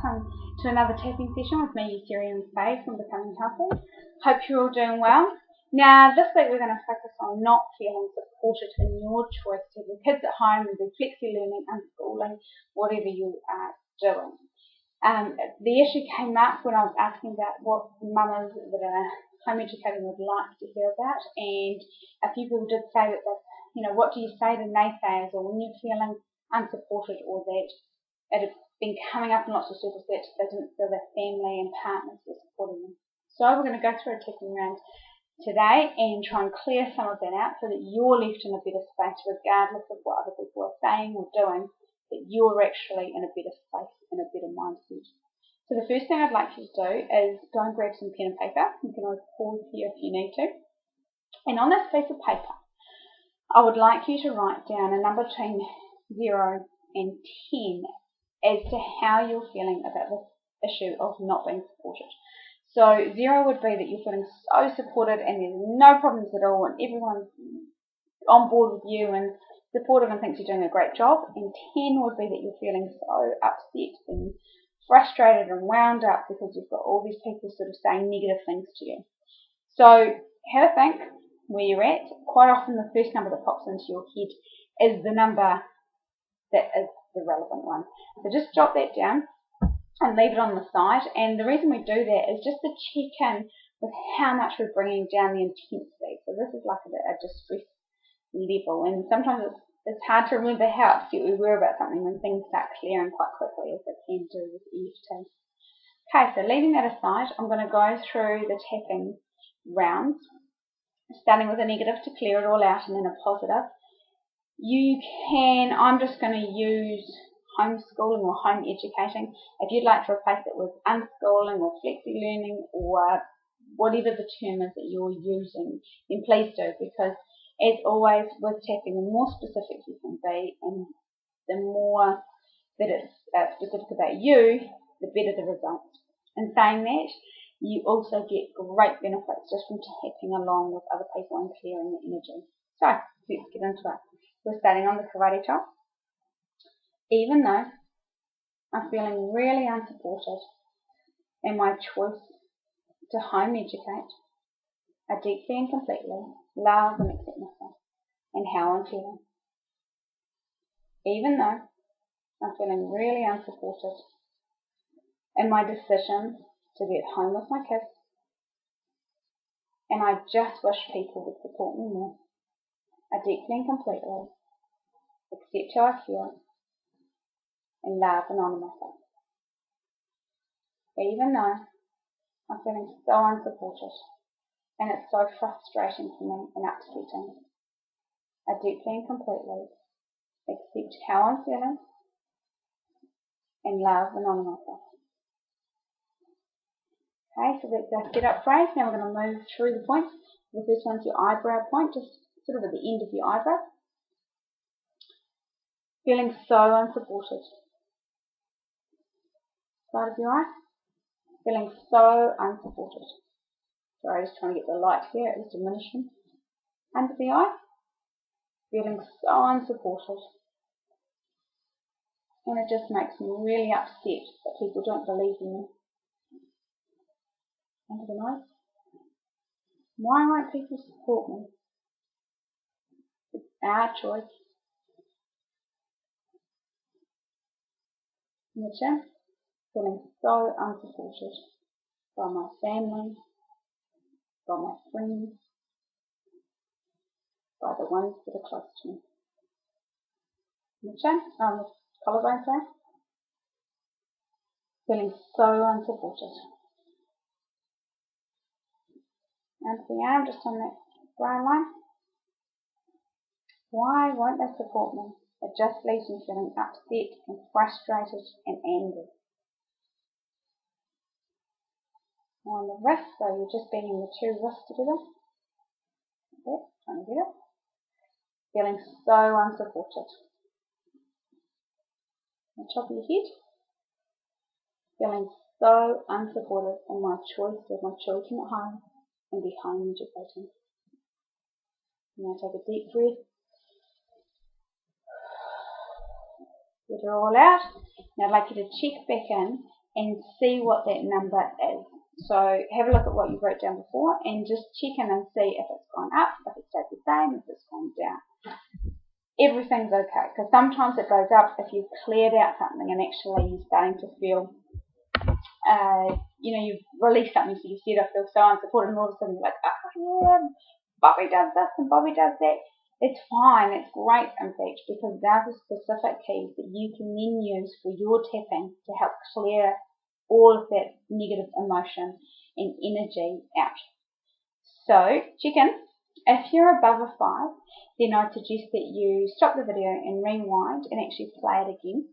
welcome to another tapping session with me, Ethereum Faye from Becoming Healthy. Hope you're all doing well. Now, this week we're going to focus on not feeling supported in your choice to have your kids at home and do flexi learning, unschooling, whatever you are doing. The issue came up when I was asking about what mamas that are home educating would like to hear about, and a few people did say that, what do you say to naysayers, or when you're feeling unsupported, or that it had been coming up in lots of circles that they didn't feel their family and partners were supporting them. So we're going to go through a tapping round today and try and clear some of that out so that you're left in a better space regardless of what other people are saying or doing, that you're actually in a better space, in a better mindset. So the first thing I'd like you to do is go and grab some pen and paper. You can always pause here if you need to. And on this piece of paper, I would like you to write down a number between 0 and 10 as to how you're feeling about this issue of not being supported. So 0 would be that you're feeling so supported and there's no problems at all and everyone's on board with you and supportive and thinks you're doing a great job. And 10 would be that you're feeling so upset and frustrated and wound up because you've got all these people sort of saying negative things to you. So have a think where you're at. Quite often the first number that pops into your head is the number that is the relevant one. So just jot that down and leave it on the side. And the reason we do that is just to check in with how much we're bringing down the intensity. So this is like a distress level, and sometimes it's hard to remember how upset we were about something when things start clearing quite quickly, as they can do with EFT. Okay, so leaving that aside, I'm going to go through the tapping rounds, starting with a negative to clear it all out and then a positive. I'm just going to use homeschooling or home educating. If you'd like to replace it with unschooling or flexi learning or whatever the term is that you're using, then please do, because as always with tapping, the more specific you can be and the more that it's specific about you, the better the results. In saying that, you also get great benefits just from tapping along with other people and clearing the energy. So let's get into it. We're starting on the karate chop. Even though I'm feeling really unsupported in my choice to home educate, I deeply and completely love and accept myself and how I'm feeling. Even though I'm feeling really unsupported in my decision to be at home with my kids, and I just wish people would support me more, I deeply and completely accept how I feel and love and honour myself. Even though I'm feeling so unsupported and it's so frustrating for me and upsetting, I deeply and completely accept how I'm feeling and love and honour myself. Okay, so that's our set-up phrase. Now we're going to move through the points. The first one's your eyebrow point, just sort of at the end of your eyebrow. Feeling so unsupported. Side of your eye. Feeling so unsupported. Sorry, just trying to get the light here, it was diminishing. Under the eye. Feeling so unsupported. And it just makes me really upset that people don't believe in me. Under the nose. Why won't people support me? It's our choice. In the chin. Feeling so unsupported by my family, by my friends, by the ones that are close to me. In the chin, the collarbone, sorry. Feeling so unsupported. And the arm, just on that brown line. Why won't they support me? It just leaves me feeling upset and frustrated and angry. On the wrist, so you're just bending the two wrists together. Okay, trying to get it. Feeling so unsupported. On the top of your head. Feeling so unsupported in my choice with my children at home and be home educating. Now take a deep breath. Get it all out. Now I'd like you to check back in and see what that number is. So have a look at what you wrote down before and just check in and see if it's gone up, if it stayed the same, if it's gone down. Everything's okay, because sometimes it goes up if you've cleared out something and actually you're starting to feel, you've released something, so you said, I feel so unsupported, and all of a sudden you're like, oh yeah, Bobby does this and Bobby does that. It's fine, it's great in fact, because those are specific keys that you can then use for your tapping to help clear all of that negative emotion and energy out. So check in. If you're above a 5, then I'd suggest that you stop the video and rewind and actually play it again.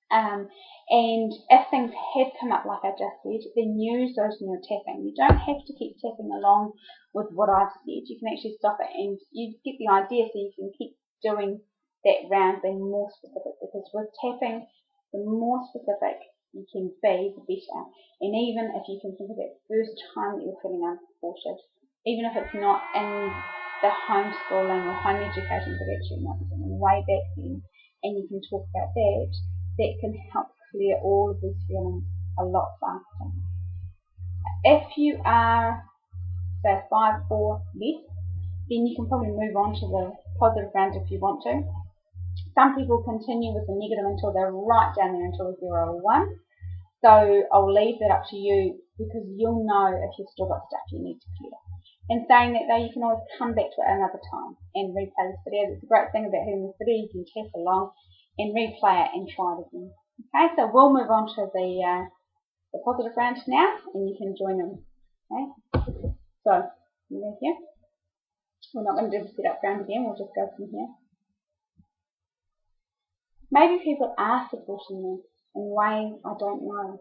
And if things have come up like I just said, then use those in your tapping. You don't have to keep tapping along with what I've said. You can actually stop it and you get the idea, so you can keep doing that round, being more specific, because with tapping, the more specific you can be, the better. And even if you can think of that first time that you're feeling unsupported, even if it's not in the homeschooling or home education, but actually not something way back then, and you can talk about that, that can help clear all of these feelings a lot faster. If you are, say, 5 or less, then you can probably move on to the positive round if you want to. Some people continue with the negative until they're right down there, until 0 or 1. So I'll leave that up to you, because you'll know if you've still got stuff you need to clear. In saying that though, you can always come back to it another time and replay this video. That's the great thing about having this video. You can tap along and replay it and try it again. Okay, so we'll move on to the positive round now, and you can join in. Okay, so move here. We're not going to do the setup round again. We'll just go from here. Maybe people are supporting me in ways I don't know.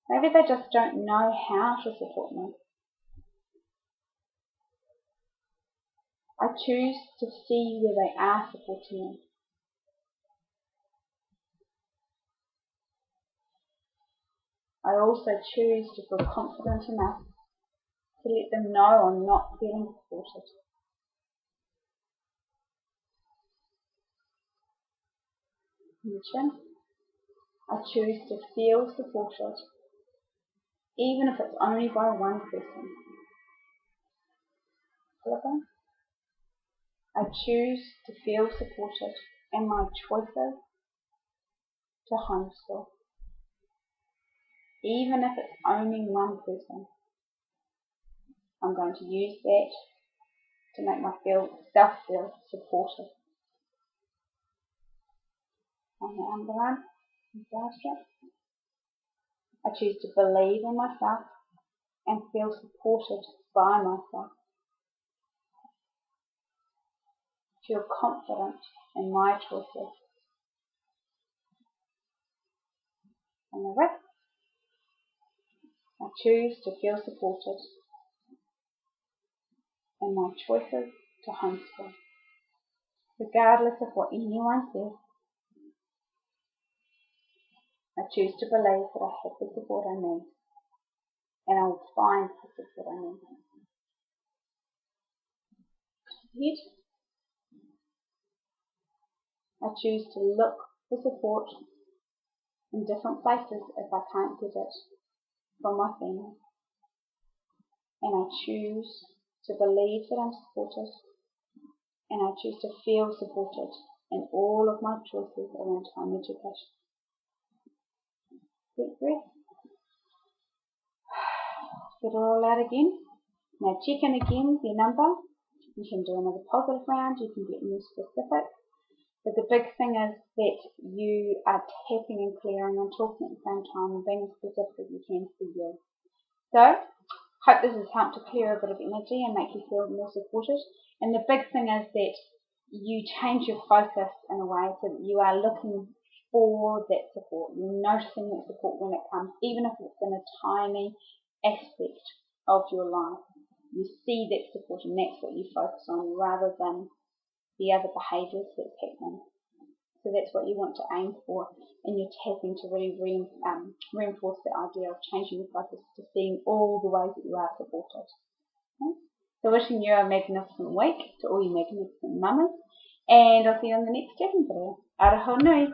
Maybe they just don't know how to support me. I choose to see where they are supporting me. I also choose to feel confident enough to let them know I'm not feeling supported. I choose to feel supported, even if it's only by one person. I choose to feel supported in my choices to homeschool, even if it's only one person. I'm going to use that to make myself feel supported. On the underarm, I choose to believe in myself and feel supported by myself. Feel confident in my choices. On the wrist, I choose to feel supported in my choices to homeschool. Regardless of what anyone says, I choose to believe that I have the support I need, and I will find the support I need. Head. I choose to look for support in different places if I can't get it from my family. And I choose to believe that I'm supported, and I choose to feel supported in all of my choices around home education. Deep breath. Get it all out again. Now check in again with your number. You can do another positive round, you can get more specific. But the big thing is that you are tapping and clearing and talking at the same time and being as specific as you can for you. So, hope this has helped to clear a bit of energy and make you feel more supported. And the big thing is that you change your focus in a way so that you are looking for that support. You're noticing that support when it comes, even if it's in a tiny aspect of your life. You see that support, and that's what you focus on rather than the other behaviours that's happening. So that's what you want to aim for in your tapping, to really reinforce the idea of changing your focus to seeing all the ways that you are supported. Okay? So wishing you a magnificent week to all you magnificent mamas, and I'll see you on the next tapping video. Aroha nui.